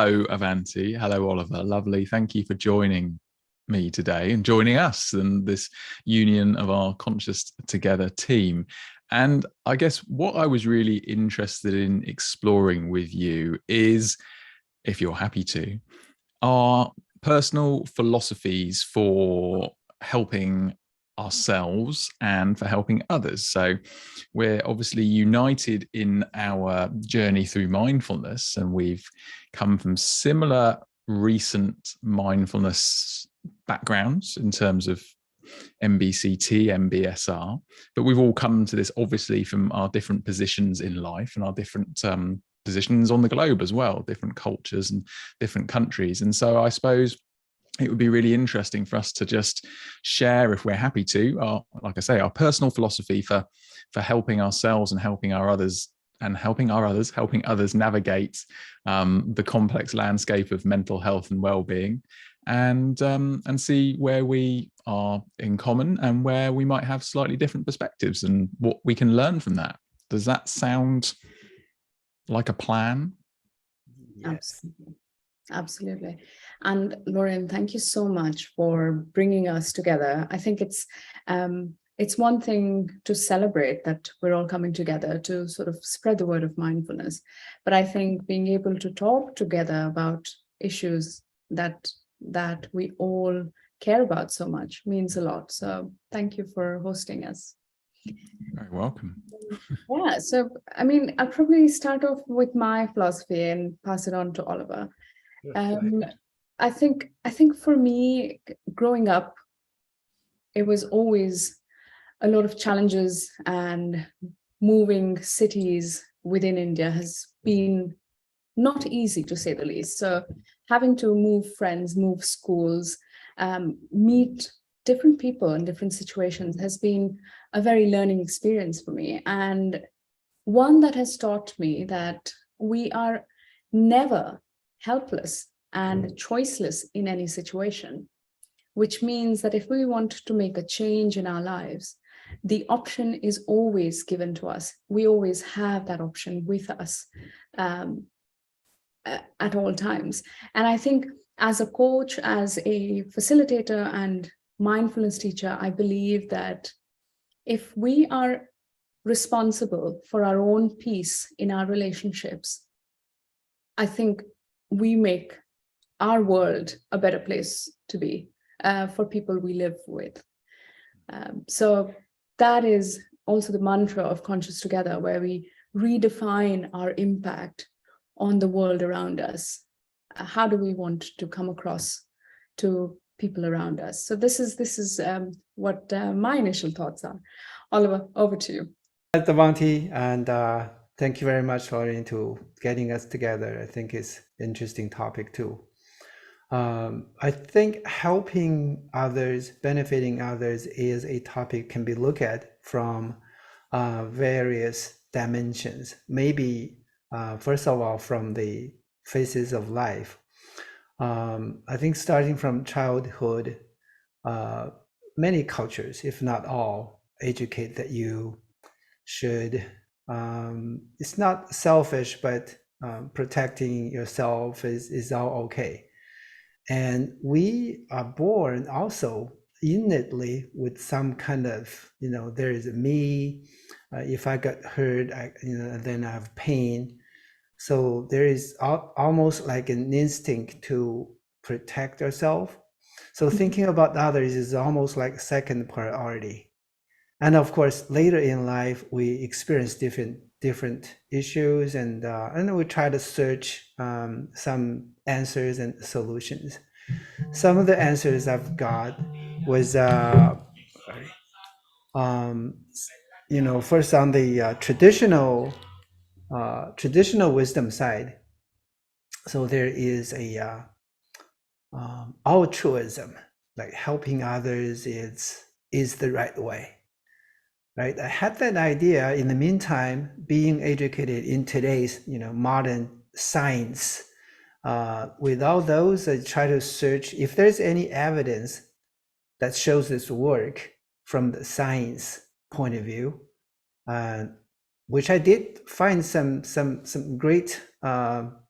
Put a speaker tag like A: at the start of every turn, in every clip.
A: hello, Avanti. Hello, Oliver. Lovely. Thank you for joining me today and joining us and this union of our Conscious Together team. And I guess what I was really interested in exploring with you is, if you're happy to, our personal philosophies for helping ourselves and for helping others. So we're obviously united in our journey through mindfulness, and we've come from similar recent mindfulness backgrounds in terms of MBCT, MBSR, but we've all come to this obviously from our different positions in life and our different positions on the globe as well, different cultures and different countries. And so I suppose it would be really interesting for us to just share, if we're happy to, like I say, our personal philosophy for helping ourselves and helping our others, and helping others navigate the complex landscape of mental health and well-being, and see where we are in common and where we might have slightly different perspectives and what we can learn from that. Does that sound like a plan?
B: Yes. Absolutely. And Lorien, thank you so much for bringing us together. I think it's one thing to celebrate that we're all coming together to sort of spread the word of mindfulness. But I think being able to talk together about issues that we all care about so much means a lot. So thank you for hosting us.
A: Very welcome.
B: Yeah, so I mean, I'll probably start off with my philosophy and pass it on to Oliver. I think for me, growing up, it was always a lot of challenges, and moving cities within India has been not easy, to say the least. So having to move friends, move schools, meet different people in different situations has been a very learning experience for me, and one that has taught me that we are never helpless and choiceless in any situation, which means that if we want to make a change in our lives, the option is always given to us. We always have that option with us at all times. And I think as a coach, as a facilitator and mindfulness teacher, I believe that if we are responsible for our own peace in our relationships, I think we make our world a better place to be for people we live with. So that is also the mantra of Conscious Together, where we redefine our impact on the world around us. How do we want to come across to people around us? So this is what my initial thoughts are. Oliver, over to you.
C: Avanti, and thank you very much, Lorien, to getting us together. I think it's an interesting topic too. I think helping others, benefiting others is a topic can be looked at from various dimensions. Maybe, first of all, from the phases of life. I think starting from childhood, many cultures, if not all, educate that you should, it's not selfish, but protecting yourself is all okay. And we are born also innately with some kind of, there is a me. If I got hurt, then I have pain. So there is almost like an instinct to protect yourself. So thinking about others is almost like second priority. And of course, later in life, we experience different issues, and we try to search some answers and solutions. Some of the answers I've got was, first on the traditional wisdom side. So there is a altruism, like helping others is the right way. Right, I had that idea. In the meantime, being educated in today's, modern science, without those, I try to search if there's any evidence that shows this work from the science point of view, which I did find some great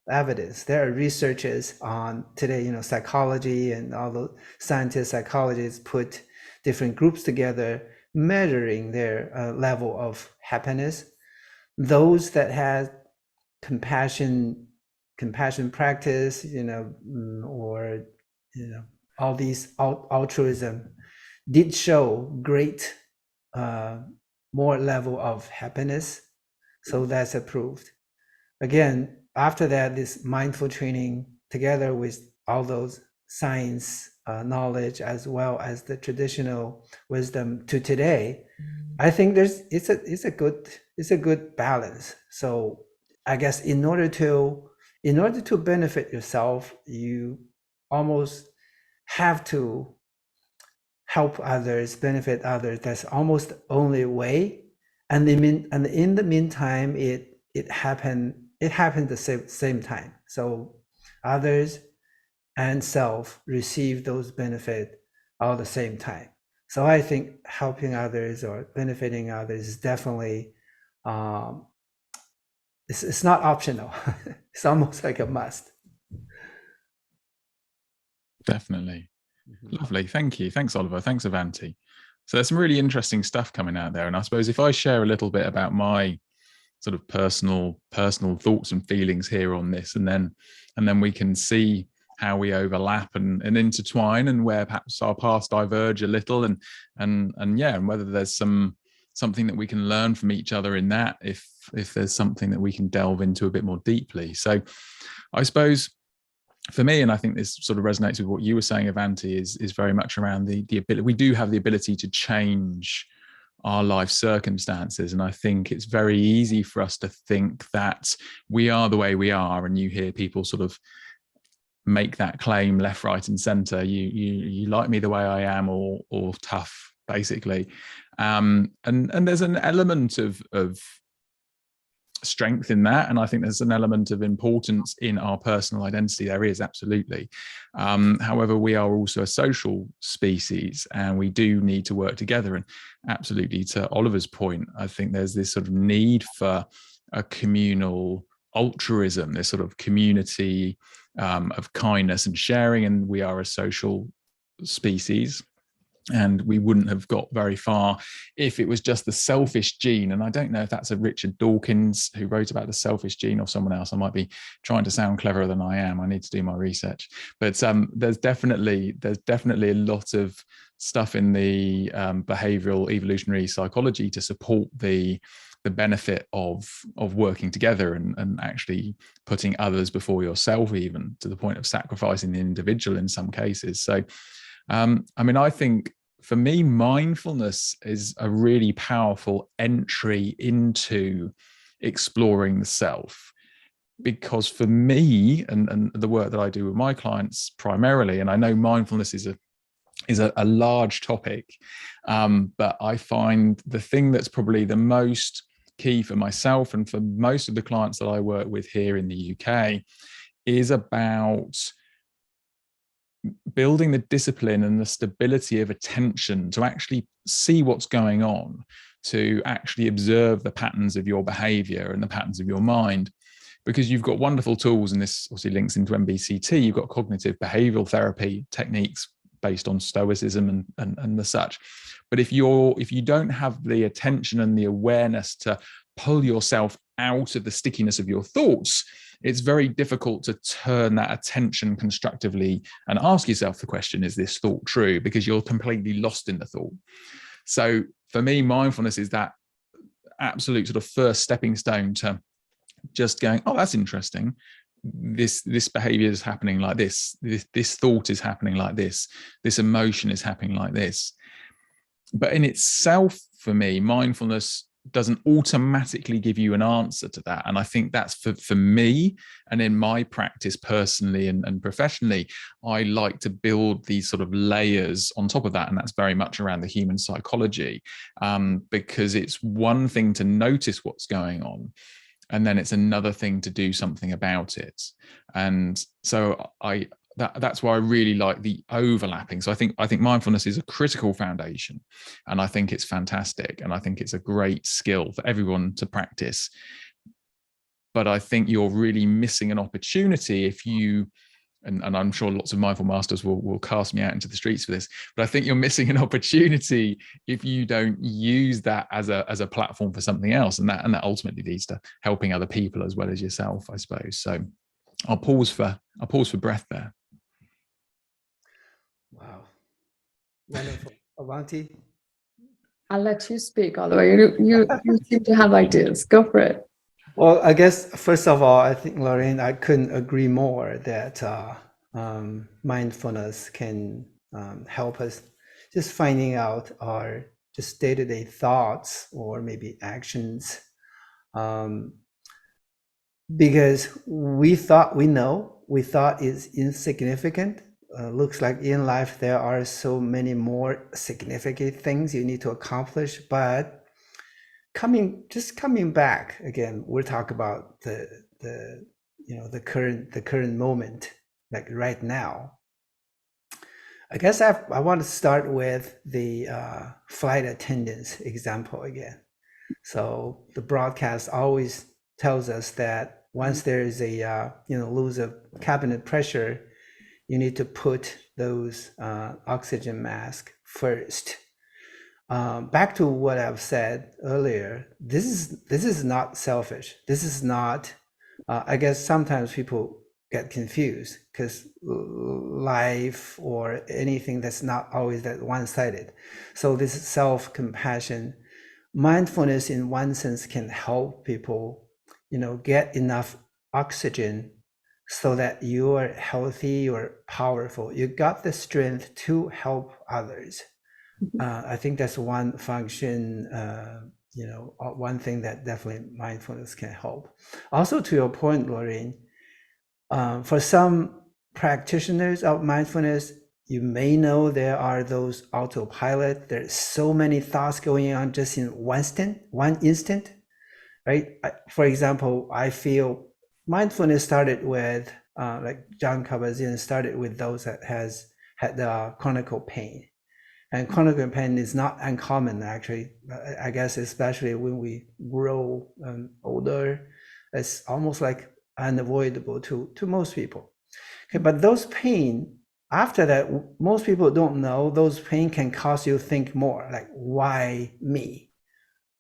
C: evidence. There are researchers on today, psychology, and all the scientists, psychologists put different groups together, measuring their level of happiness. Those that had compassion practice, or all these altruism, did show great more level of happiness. So that's approved. Again, after that, this mindful training, together with all those science knowledge, as well as the traditional wisdom to today, I think it's a good balance. So I guess in order to benefit yourself, you almost have to help others, benefit others. That's almost the only way. And in the meantime, it happened the same time. So others and self receive those benefits all the same time. So I think helping others or benefiting others is definitely it's not optional. It's almost like a must.
A: Definitely. Lovely. Thank you. Thanks, Oliver. Thanks, Avanti. So there's some really interesting stuff coming out there. And I suppose if I share a little bit about my sort of personal thoughts and feelings here on this, and then we can see how we overlap and intertwine, and where perhaps our paths diverge a little, and whether there's something that we can learn from each other in that, if there's something that we can delve into a bit more deeply. So I suppose for me, and I think this sort of resonates with what you were saying, Avanti, is very much around the ability. We do have the ability to change our life circumstances. And I think it's very easy for us to think that we are the way we are. And you hear people sort of make that claim left, right, and center. You like me the way I am, or tough, basically. And there's an element of strength in that, and I think there's an element of importance in our personal identity. There is, absolutely. However, we are also a social species, and we do need to work together. And absolutely, to Oliver's point, I think there's this sort of need for a communal altruism, this sort of community of kindness and sharing, and we are a social species. And we wouldn't have got very far if it was just the selfish gene. And I don't know if that's a Richard Dawkins who wrote about the selfish gene, or someone else. I might be trying to sound cleverer than I am. I need to do my research. But there's definitely a lot of stuff in the behavioral evolutionary psychology to support the benefit of working together, and actually putting others before yourself, even to the point of sacrificing the individual in some cases. So I mean, I think for me, mindfulness is a really powerful entry into exploring the self, because for me, and the work that I do with my clients primarily, and I know mindfulness is a large topic, but I find the thing that's probably the most key for myself and for most of the clients that I work with here in the UK is about building the discipline and the stability of attention to actually see what's going on, to actually observe the patterns of your behavior and the patterns of your mind. Because you've got wonderful tools, and this obviously links into MBCT, you've got cognitive behavioral therapy techniques based on stoicism and the such. But if you don't have the attention and the awareness to pull yourself out of the stickiness of your thoughts, it's very difficult to turn that attention constructively and ask yourself the question, is this thought true? Because you're completely lost in the thought. So for me, mindfulness is that absolute sort of first stepping stone to just going, oh, that's interesting. This behavior is happening like this. This thought is happening like this. This emotion is happening like this. But in itself, for me, mindfulness doesn't automatically give you an answer to that. And I think that's for me, and in my practice personally and professionally, I like to build these sort of layers on top of that. And that's very much around the human psychology, because it's one thing to notice what's going on, and then it's another thing to do something about it. And so that's why I really like the overlapping. So I think mindfulness is a critical foundation, and I think it's fantastic, and I think it's a great skill for everyone to practice. but I think you're really missing an opportunity if you, and I'm sure lots of mindful masters will cast me out into the streets for this, but I think you're missing an opportunity if you don't use that as a platform for something else, and that ultimately leads to helping other people as well as yourself, I suppose. So I'll pause for breath there.
C: Wow, wonderful. Avanti.
B: I'll let you speak, Oliver. You seem to have ideas. Go for it.
C: Well, I guess first of all, I think, Lorien, I couldn't agree more that mindfulness can help us just finding out our just day-to-day thoughts or maybe actions, because we thought is insignificant. Looks like in life there are so many more significant things you need to accomplish, but coming back again, we'll talk about the current moment, like right now. I guess I want to start with the flight attendants example again. So the broadcast always tells us that once there is a lose of cabinet pressure, you need to put those oxygen mask first. Back to what I've said earlier, this is not selfish. This is not, I guess sometimes people get confused because life or anything that's not always that one-sided. So this self-compassion, mindfulness in one sense can help people, get enough oxygen so that you are healthy or powerful. You got the strength to help others. I think that's one function, one thing that definitely mindfulness can help. Also, to your point, Lorien, for some practitioners of mindfulness, you may know there are those autopilot. There's so many thoughts going on just in one instant, right? For example, I feel mindfulness started with, like Zhang started with those that had the chronic pain. And chronic pain is not uncommon, actually. I guess especially when we grow older, it's almost like unavoidable to most people. Okay, but those pain, after that, most people don't know those pain can cause you to think more, like, why me?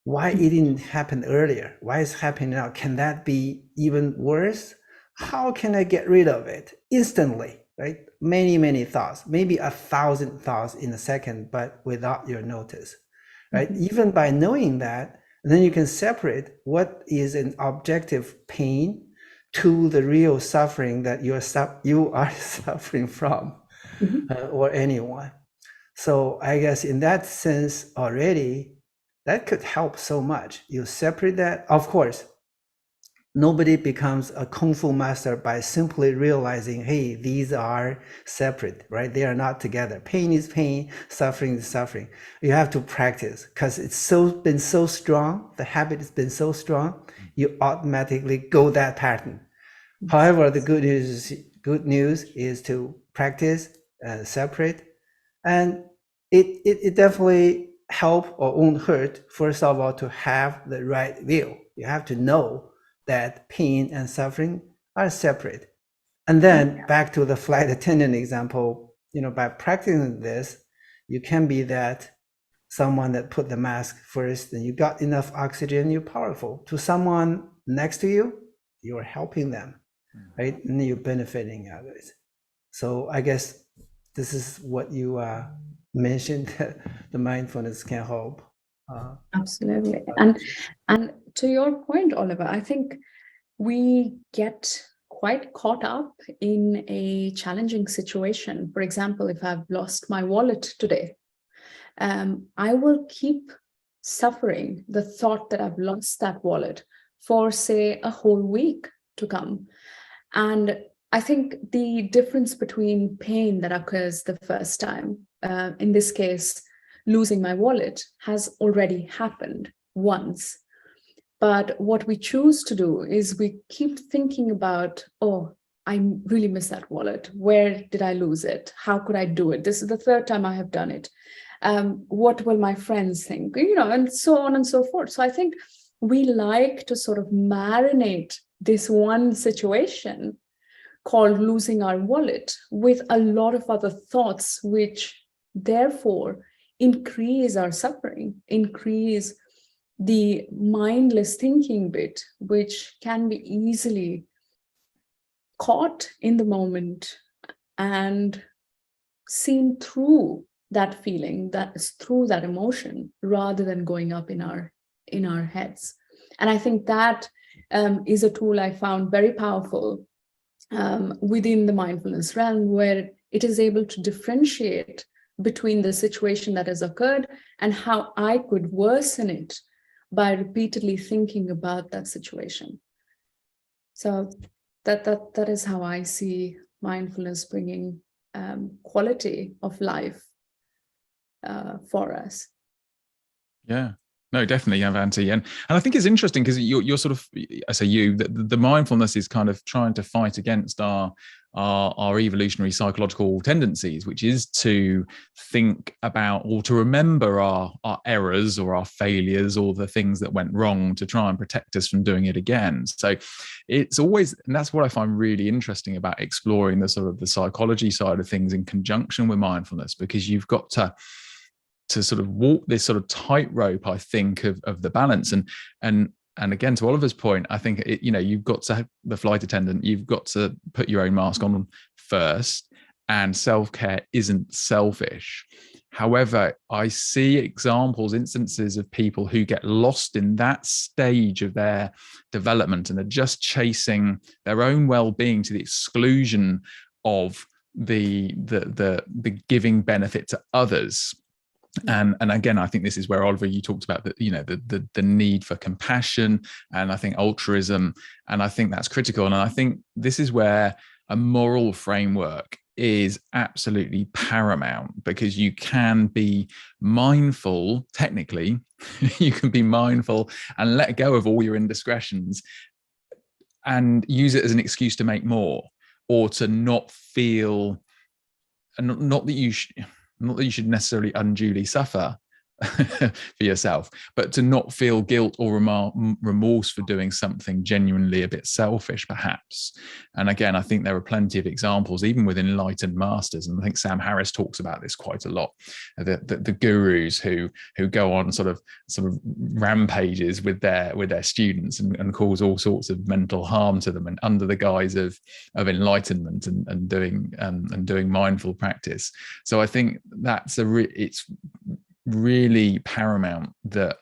C: Why it didn't happen earlier? Why is it happening now? Can that be even worse? How can I get rid of it instantly? Right? Many thoughts, maybe 1,000 thoughts in a second, but without your notice, right? Even by knowing that, then you can separate what is an objective pain to the real suffering that you are suffering from, or anyone. So I guess in that sense already, that could help so much. You separate that. Of course, nobody becomes a Kung Fu master by simply realizing, hey, these are separate, right? They are not together. Pain is pain, suffering is suffering. You have to practice because it's been so strong. The habit has been so strong, you automatically go that pattern. However, the good news is to practice and separate, and it definitely help or won't hurt. First of all, to have the right view. You have to know that pain and suffering are separate. And then back to the flight attendant example, by practicing this, you can be that someone that put the mask first and you got enough oxygen, you're powerful. To someone next to you, you're helping them, right? And you're benefiting others. So I guess this is what you mentioned, that the mindfulness can help.
B: Absolutely. And to your point, Oliver, I think we get quite caught up in a challenging situation. For example, if I've lost my wallet today, I will keep suffering the thought that I've lost that wallet for, say, a whole week to come. And I think the difference between pain that occurs the first time, in this case, losing my wallet, has already happened once. But what we choose to do is we keep thinking about, oh, I really miss that wallet. Where did I lose it? How could I do it? This is the third time I have done it. What will my friends think? And so on and so forth. So I think we like to sort of marinate this one situation called losing our wallet with a lot of other thoughts, which therefore increase our suffering, increase the mindless thinking bit, which can be easily caught in the moment and seen through that feeling, that is through that emotion, rather than going up in our heads. And I think that is a tool I found very powerful within the mindfulness realm, where it is able to differentiate between the situation that has occurred and how I could worsen it by repeatedly thinking about that situation. So that is how I see mindfulness bringing quality of life for us.
A: Yeah. No, definitely, Avanti. And I think it's interesting because you're sort of, I say you, the mindfulness is kind of trying to fight against our evolutionary psychological tendencies, which is to think about or to remember our errors or our failures or the things that went wrong to try and protect us from doing it again. So it's always, and that's what I find really interesting about exploring the sort of the psychology side of things in conjunction with mindfulness, because you've got to sort of walk this sort of tightrope, I think, of the balance. And again, to Oliver's point, I think you've got to have the flight attendant, you've got to put your own mask on first, and self-care isn't selfish. However, I see instances of people who get lost in that stage of their development and are just chasing their own well-being to the exclusion of the giving benefit to others. And again, I think this is where, Oliver, you talked about the need for compassion, and I think altruism, and I think that's critical. And I think this is where a moral framework is absolutely paramount, because you can be mindful, technically, you can be mindful and let go of all your indiscretions and use it as an excuse to make more, or to not feel, and not that you should necessarily unduly suffer for yourself, but to not feel guilt or remorse for doing something genuinely a bit selfish, perhaps. And again, I think there are plenty of examples, even with enlightened masters, and I think Sam Harris talks about this quite a lot, the gurus who go on sort of rampages with their students and cause all sorts of mental harm to them, and under the guise of enlightenment and doing mindful practice. So I think that's it's really paramount that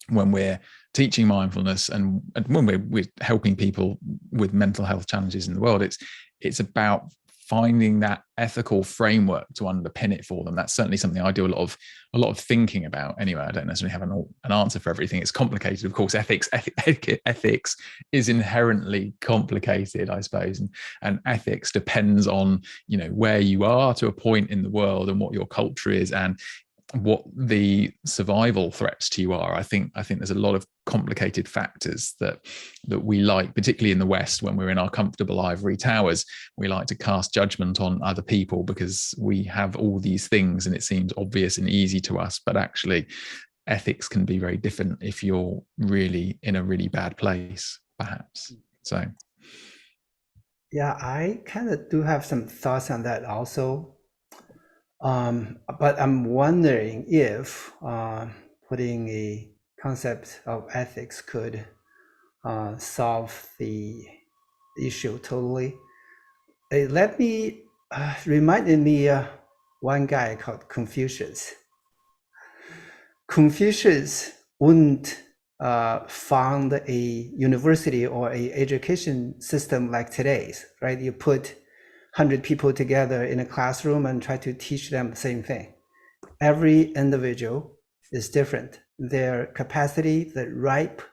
A: when we're teaching mindfulness and when we're helping people with mental health challenges in the world, it's about finding that ethical framework to underpin it for them. That's certainly something I do a lot of thinking about. Anyway, I don't necessarily have an answer for everything. It's complicated, of course. Ethics is inherently complicated, I suppose, and ethics depends on where you are to a point in the world and what your culture is and what the survival threats to you are. I think there's a lot of complicated factors that we like, particularly in the West, when we're in our comfortable ivory towers. We like to cast judgment on other people because we have all these things and it seems obvious and easy to us. But actually, ethics can be very different if you're really in a really bad place, perhaps. So,
C: yeah, I kind of do have some thoughts on that also. But I'm wondering if putting a concept of ethics could solve the issue totally. It reminded me one guy called Confucius. Confucius wouldn't found a university or a education system like today's, right? You put 100 people together in a classroom and try to teach them the same thing. Every individual is different. Their capacity, the ripe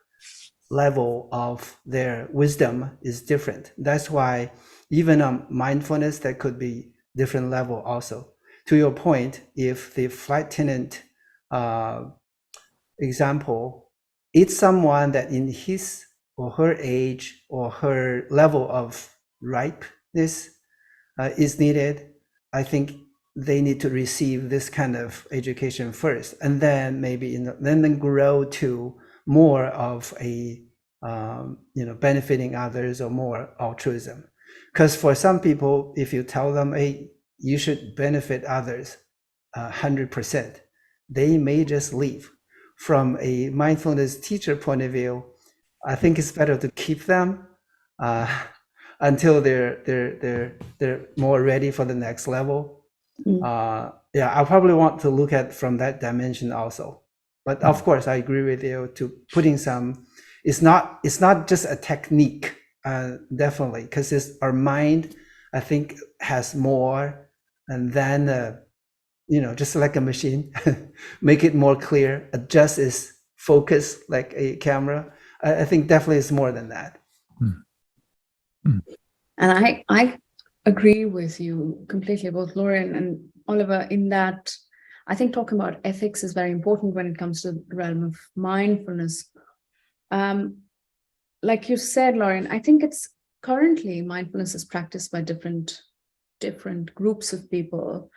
C: level of their wisdom is different. That's why even on mindfulness, that could be different level also. To your point, if the flight attendant example, it's someone that in his or her age or her level of ripeness is needed, I think they need to receive this kind of education first, and then maybe then grow to more of a benefiting others or more altruism. Because for some people, if you tell them, hey, you should benefit others 100%, they may just leave. From a mindfulness teacher point of view, I think it's better to keep them until they're more ready for the next level. I probably want to look at from that dimension also. But of course, I agree with you to putting some. It's not just a technique, definitely, because our mind, I think, has more, and then just like a machine, make it more clear, adjust its focus like a camera. I think definitely it's more than that.
B: And I agree with you completely, both Lorien and Oliver, in that I think talking about ethics is very important when it comes to the realm of mindfulness. Like you said, Lorien, I think it's currently mindfulness is practiced by different groups of people.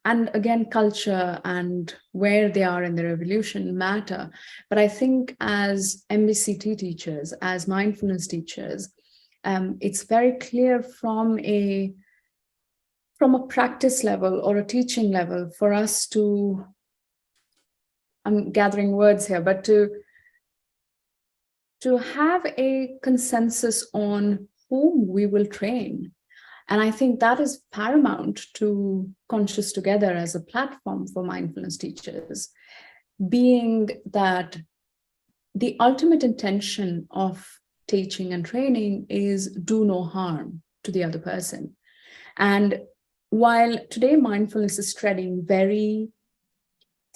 B: And again, culture and where they are in their evolution matter. But I think as MBCT teachers, as mindfulness teachers, it's very clear from a practice level or a teaching level for us to, I'm gathering words here, but to have a consensus on whom we will train. And I think that is paramount to Conscious Together as a platform for mindfulness teachers, being that the ultimate intention of teaching and training is do no harm to the other person. And while today mindfulness is treading very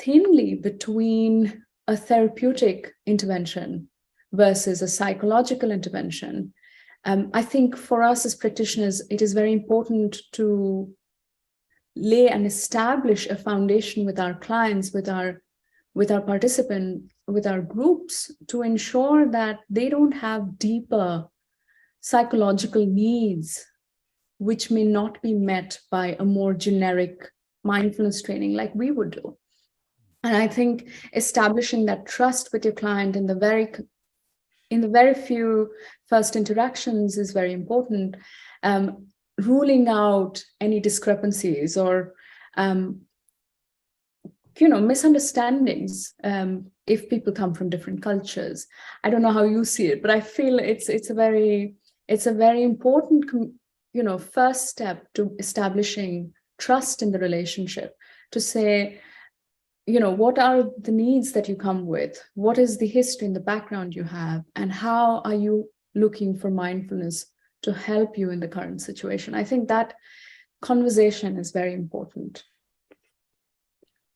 B: thinly between a therapeutic intervention versus a psychological intervention, I think for us as practitioners, it is very important to lay and establish a foundation with our clients, with our participants, with our groups, to ensure that they don't have deeper psychological needs, which may not be met by a more generic mindfulness training like we would do. And I think establishing that trust with your client in the very few first interactions is very important. Ruling out any discrepancies or misunderstandings if people come from different cultures. I don't know how you see it, but I feel it's a very important first step to establishing trust in the relationship, to say, what are the needs that you come with? What is the history and the background you have? And how are you looking for mindfulness to help you in the current situation? I think that conversation is very important.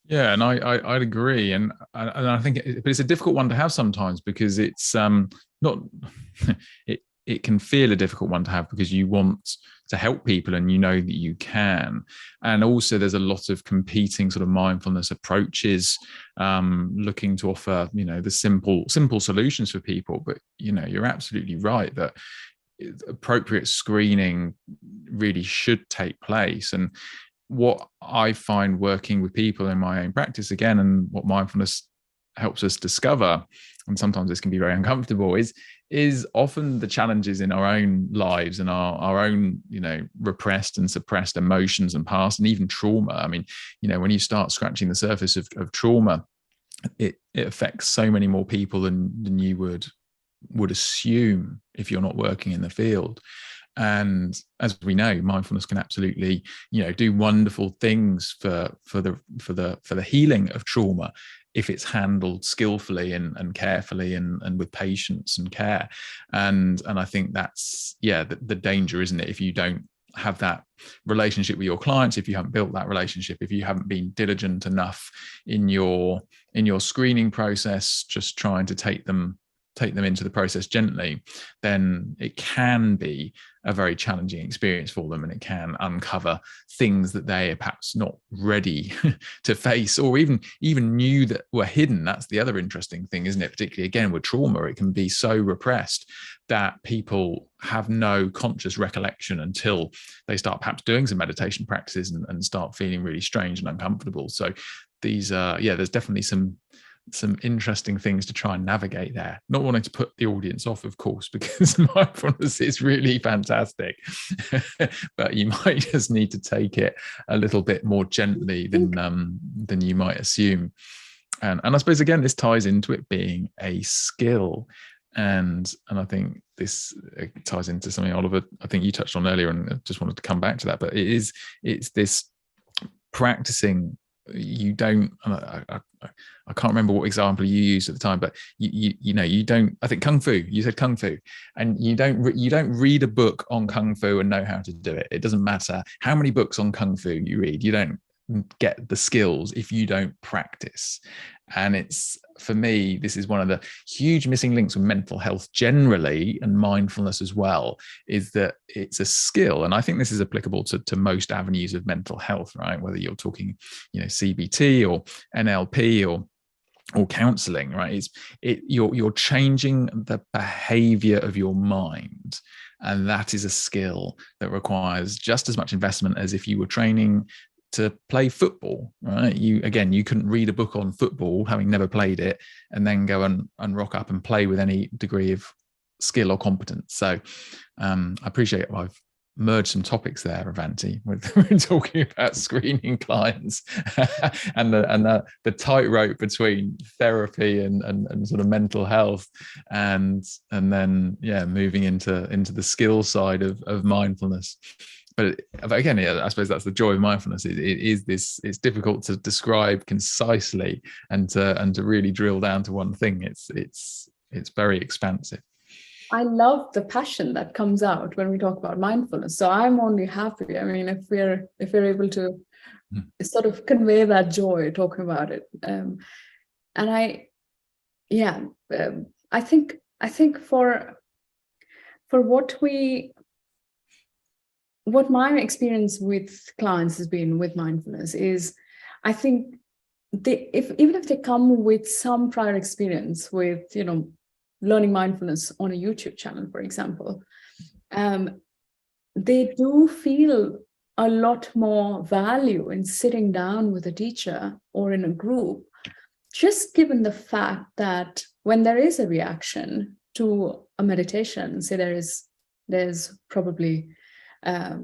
A: Yeah, and I'd agree, and I think but it's a difficult one to have sometimes, because it's not it can feel a difficult one to have, because you want to help people and you know that you can. And also there's a lot of competing sort of mindfulness approaches looking to offer, the simple solutions for people. But, you're absolutely right that appropriate screening really should take place. And what I find working with people in my own practice, again, and what mindfulness helps us discover, and sometimes this can be very uncomfortable, is often the challenges in our own lives and our own, repressed and suppressed emotions and past, and even trauma. I mean, when you start scratching the surface of trauma, it affects so many more people than you would assume if you're not working in the field. And as we know, mindfulness can absolutely, do wonderful things for the healing of trauma if it's handled skillfully and carefully and with patience and care. And I think that's the danger, isn't it? If you don't have that relationship with your clients, if you haven't built that relationship, if you haven't been diligent enough in your screening process, just trying to take them into the process gently, then it can be a very challenging experience for them, and it can uncover things that they are perhaps not ready to face, or even knew that were hidden. That's the other interesting thing, isn't it? Particularly again with trauma, it can be so repressed that people have no conscious recollection until they start perhaps doing some meditation practices and start feeling really strange and uncomfortable. So these there's definitely some some interesting things to try and navigate there. Not wanting to put the audience off, of course, because mindfulness is really fantastic, but you might just need to take it a little bit more gently than you might assume. And I suppose, again, this ties into it being a skill. And I think this ties into something, Oliver, I think you touched on earlier, and I just wanted to come back to that. But it's this practicing. You don't, I can't remember what example you used at the time, but you don't, I think Kung Fu, you said Kung Fu, and you don't read a book on Kung Fu and know how to do it. It doesn't matter how many books on Kung Fu you read. You don't get the skills if you don't practice. And it's, for me, this is one of the huge missing links with mental health generally, and mindfulness as well, is that it's a skill. And I think this is applicable to most avenues of mental health, right? Whether you're talking, CBT or NLP or counseling, right? You're changing the behavior of your mind. And that is a skill that requires just as much investment as if you were training to play football, right? You couldn't read a book on football, having never played it, and then go and rock up and play with any degree of skill or competence. So I appreciate I've merged some topics there, Avanti. We're talking about screening clients and the tightrope between therapy and sort of mental health, and then moving into the skill side of mindfulness. But again, I suppose that's the joy of mindfulness. It's difficult to describe concisely and to really drill down to one thing. It's very expansive.
B: I love the passion that comes out when we talk about mindfulness. So I'm only happy. I mean, if we're able to sort of convey that joy talking about it, I think for what my experience with clients has been with mindfulness is, I think even if they come with some prior experience with, learning mindfulness on a YouTube channel, for example, they do feel a lot more value in sitting down with a teacher or in a group, just given the fact that when there is a reaction to a meditation, say there's probably a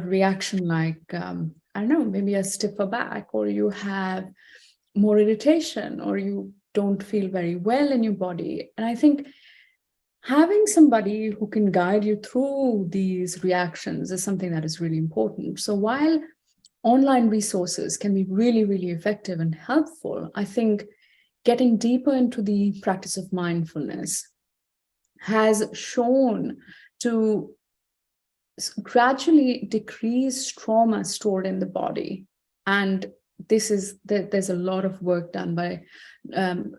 B: reaction like, I don't know, maybe a stiffer back, or you have more irritation, or you don't feel very well in your body. And I think having somebody who can guide you through these reactions is something that is really important. So while online resources can be really, really effective and helpful, I think getting deeper into the practice of mindfulness has shown to gradually decrease trauma stored in the body. And there's a lot of work done by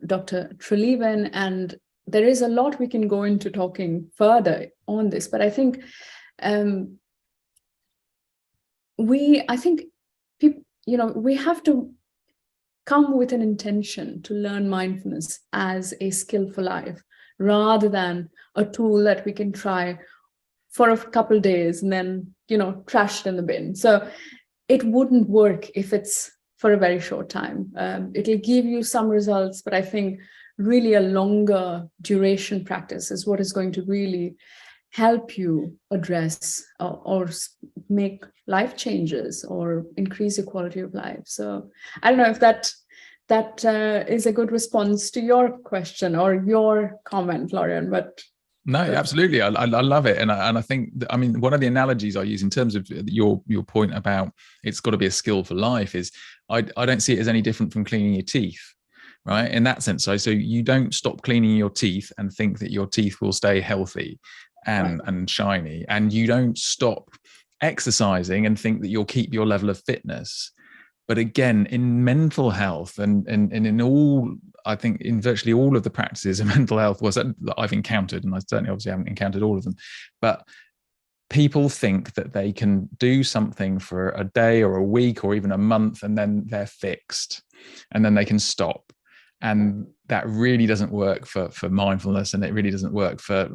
B: Dr. Treleaven, and there is a lot we can go into talking further on this. But I think we have to come with an intention to learn mindfulness as a skill for life, rather than a tool that we can try for a couple of days and then, trashed in the bin. So it wouldn't work if it's for a very short time. It'll give you some results, but I think really a longer duration practice is what is going to really help you address or make life changes or increase your quality of life. So I don't know if that is a good response to your question or your comment, Lorien, but
A: no, absolutely. I love it. And I think, one of the analogies I use in terms of your point about it's got to be a skill for life is I don't see it as any different from cleaning your teeth, right? In that sense. So you don't stop cleaning your teeth and think that your teeth will stay healthy and shiny. And you don't stop exercising and think that you'll keep your level of fitness. But again, in mental health and in all, I think in virtually all of the practices of mental health that I've encountered, and I certainly obviously haven't encountered all of them, but people think that they can do something for a day or a week or even a month and then they're fixed and then they can stop. And that really doesn't work for mindfulness, and it really doesn't work for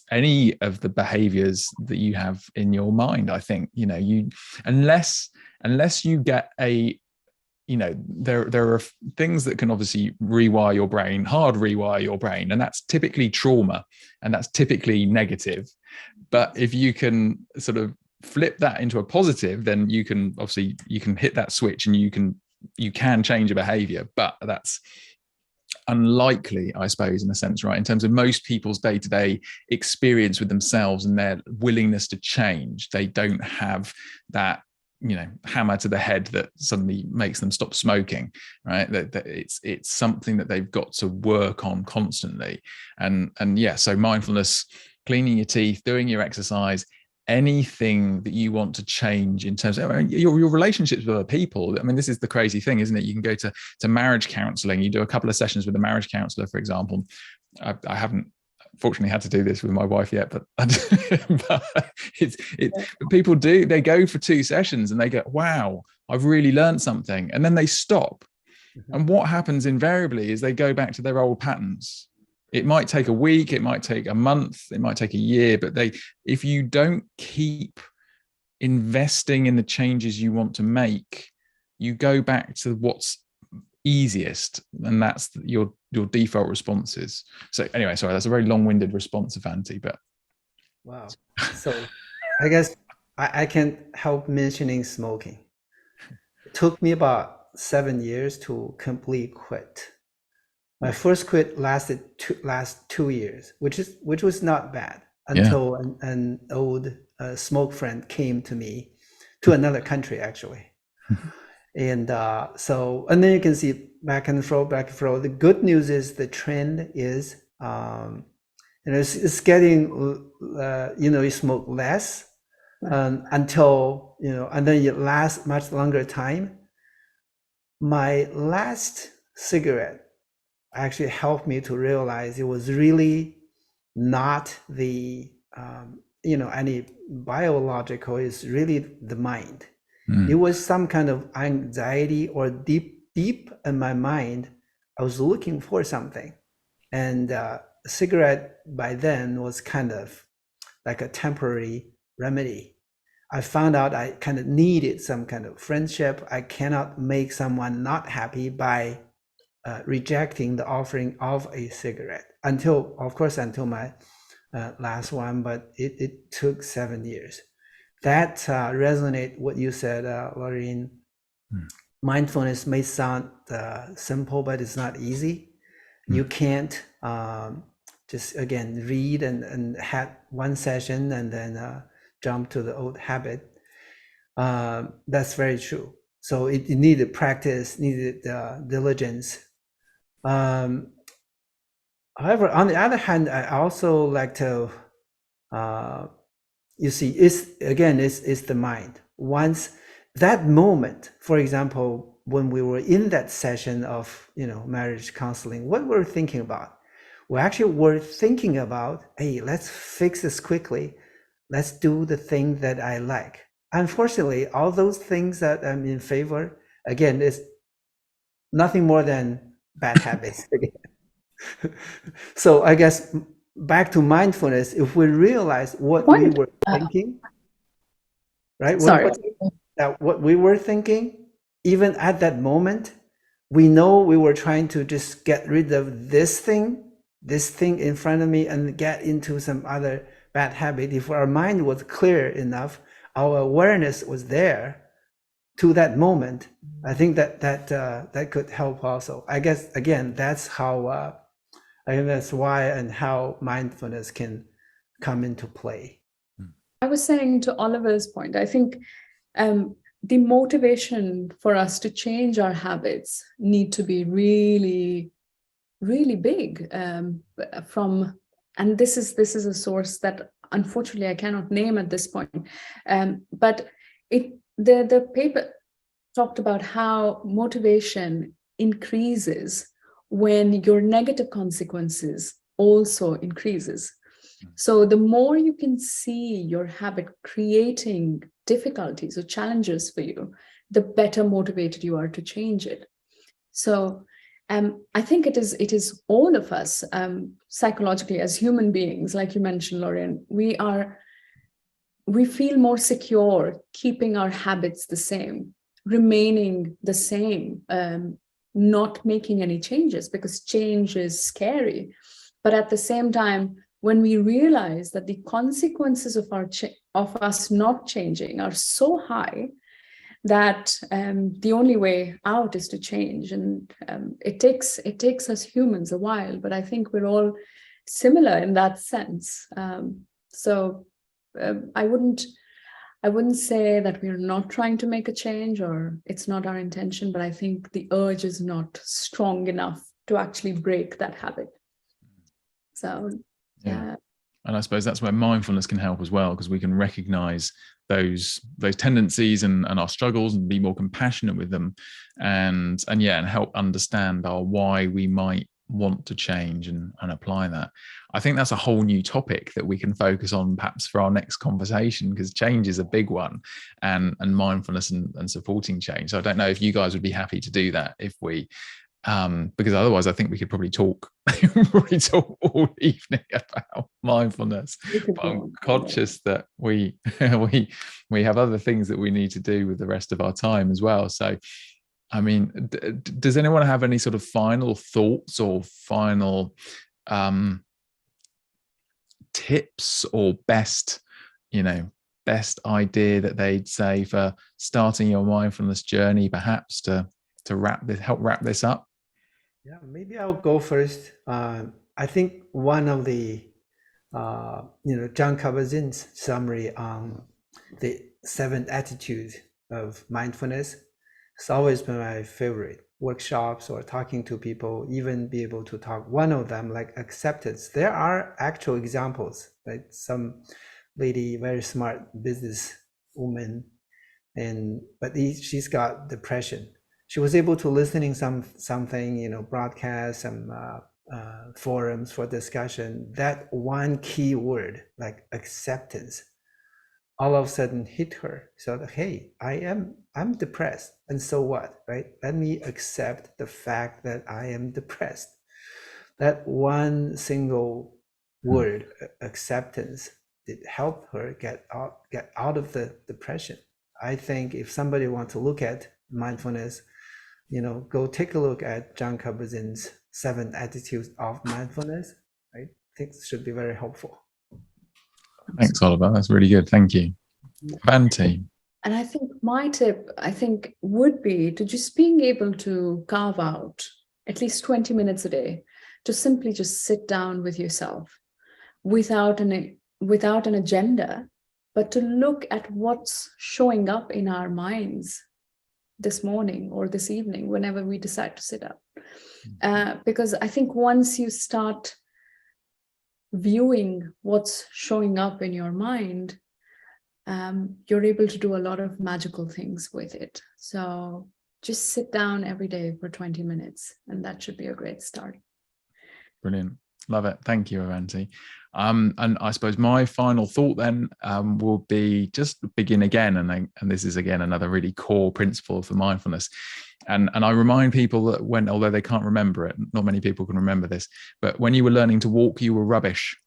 A: any of the behaviors that you have in your mind. I think, unless you get a there are things that can obviously hard rewire your brain, and that's typically trauma, and that's typically negative. But if you can sort of flip that into a positive, then you can hit that switch, and you can change a behavior. But that's unlikely, I suppose, in a sense, right? In terms of most people's day-to-day experience with themselves and their willingness to change, they don't have that hammer to the head that suddenly makes them stop smoking, right? That it's something that they've got to work on constantly. And yeah, so mindfulness, cleaning your teeth, doing your exercise, anything that you want to change in terms of your relationships with other people. I mean, this is the crazy thing, isn't it? You can go to marriage counseling. You do a couple of sessions with a marriage counselor, for example. I haven't fortunately had to do this with my wife yet, but people do. They go for 2 sessions and they go, wow, I've really learned something, and then they stop. Mm-hmm. And what happens invariably is they go back to their old patterns. It might take a week, it might take a month, it might take a year, but if you don't keep investing in the changes you want to make, you go back to what's easiest, and that's your default responses. So anyway, sorry, that's a very long-winded response, Avanti, but
C: wow. So I guess I can't help mentioning smoking. It took me about 7 years to completely quit. My first quit lasted 2 years, which was not bad until an old smoke friend came to me, to another country actually. And and then you can see back and forth. The good news is the trend is, it's getting, you smoke less until, and then it lasts much longer time. My last cigarette actually helped me to realize it was really not the, any biological, it's really the mind. It was some kind of anxiety, or deep in my mind, I was looking for something. And cigarette by then was kind of like a temporary remedy. I found out I kind of needed some kind of friendship. I cannot make someone not happy by rejecting the offering of a cigarette until my last one, but it took 7 years. That resonate what you said, Lorien. Mindfulness may sound simple, but it's not easy. You can't just again read and have one session and then jump to the old habit. That's very true. So it needed practice, needed diligence. However, on the other hand, I also like to you see, it's the mind. Once that moment, for example, when we were in that session of marriage counseling, what we're thinking about? We actually were thinking about, hey, let's fix this quickly. Let's do the thing that I like. Unfortunately, all those things that I'm in favor, again, is nothing more than bad habits. So I guess back to mindfulness, if we realize what we were thinking, right? What we were thinking, even at that moment, we know we were trying to just get rid of this thing in front of me and get into some other bad habit. If our mind was clear enough, our awareness was there to that moment, I think that could help also. I guess, again, that's how I think that's why and how mindfulness can come into play.
B: I was saying to Oliver's point, I think the motivation for us to change our habits need to be really, really big. And this is a source that unfortunately I cannot name at this point. But the paper talked about how motivation increases when your negative consequences also increases. So the more you can see your habit creating difficulties or challenges for you, the better motivated you are to change it. So I think it is all of us psychologically as human beings, like you mentioned, Lorien, we feel more secure keeping our habits the same. remaining the same, not making any changes, because change is scary. But at the same time, when we realize that the consequences of of us not changing are so high that the only way out is to change, and it takes us humans a while, but I think we're all similar in that sense. So I wouldn't say that we're not trying to make a change or it's not our intention, but I think the urge is not strong enough to actually break that habit. So, yeah.
A: And I suppose that's where mindfulness can help as well, because we can recognize those tendencies and our struggles and be more compassionate with them, and help understand our why we might want to change and apply that. I think that's a whole new topic that we can focus on perhaps for our next conversation, because change is a big one, and mindfulness and supporting change. So I don't know if you guys would be happy to do that if we because otherwise I think we could probably talk all evening about mindfulness. But I'm conscious that we have other things that we need to do with the rest of our time as well. So I mean, does anyone have any sort of final thoughts or final tips or best idea that they'd say for starting your mindfulness journey, perhaps to help wrap this up?
C: Yeah, maybe I'll go first. I think one of the Zhang Kabat-Zinn's summary on the 7 attitudes of mindfulness, it's always been my favorite. Workshops or talking to people, even be able to talk. One of them, like acceptance. There are actual examples, like some lady, very smart business woman, but she's got depression. She was able to listening something, broadcast, some forums for discussion. That one key word, like acceptance, all of a sudden hit her. So, hey, I'm depressed, and so what, right? Let me accept the fact that I am depressed. That one single word, acceptance, did help her get out of the depression. I think if somebody wants to look at mindfulness, go take a look at Zhang Kabat-Zinn's 7 attitudes of mindfulness. I think it should be very helpful.
A: Thanks, Oliver. That's really good. Thank you. Avanti.
B: And I think my tip, would be to just being able to carve out at least 20 minutes a day to simply just sit down with yourself without an agenda, but to look at what's showing up in our minds this morning or this evening, whenever we decide to sit up. Because I think once you start viewing what's showing up in your mind, you're able to do a lot of magical things with it. So just sit down every day for 20 minutes, and that should be a great start.
A: Brilliant. Love it. Thank you, Avanti. And I suppose my final thought then will be just begin again. And this is, again, another really core principle for mindfulness. And I remind people that although they can't remember it, not many people can remember this, but when you were learning to walk, you were rubbish.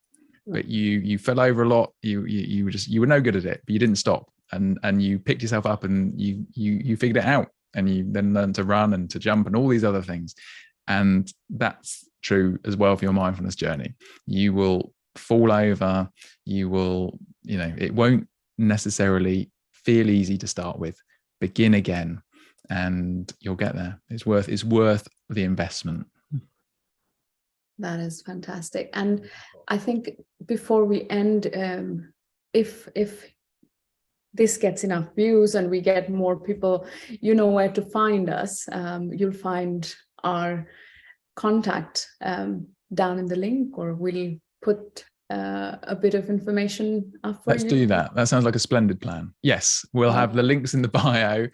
A: But you fell over a lot. You were no good at it, but you didn't stop, and you picked yourself up, and you figured it out, and you then learned to run and to jump and all these other things. And that's true as well for your mindfulness journey. You will fall over. You will, it won't necessarily feel easy to start with. Begin again, and you'll get there. It's worth the investment.
B: That is fantastic. And I think before we end, if this gets enough views and we get more people, you know where to find us. You'll find our contact down in the link, or we'll put a bit of information up for you.
A: Let's do that. That sounds like a splendid plan. Yes, we'll have the links in the bio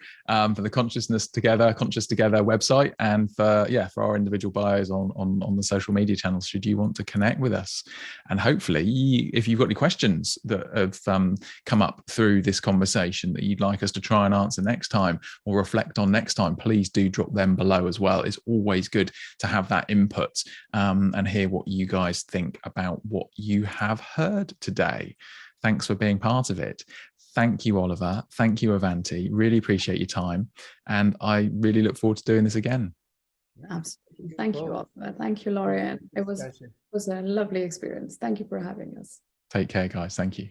A: for the Conscious Together website, and for our individual bios on the social media channels, should you want to connect with us. And hopefully, if you've got any questions that have come up through this conversation that you'd like us to try and answer next time or reflect on next time, please do drop them below as well. It's always good to have that input and hear what you guys think about what you have heard today. Thanks for being part of it. Thank you, Oliver. Thank you, Avanti. Really appreciate your time. And I really look forward to doing this again.
B: Absolutely. Thank you, Oliver. Thank you, Lorien. It was a lovely experience. Thank you for having us.
A: Take care, guys. Thank you.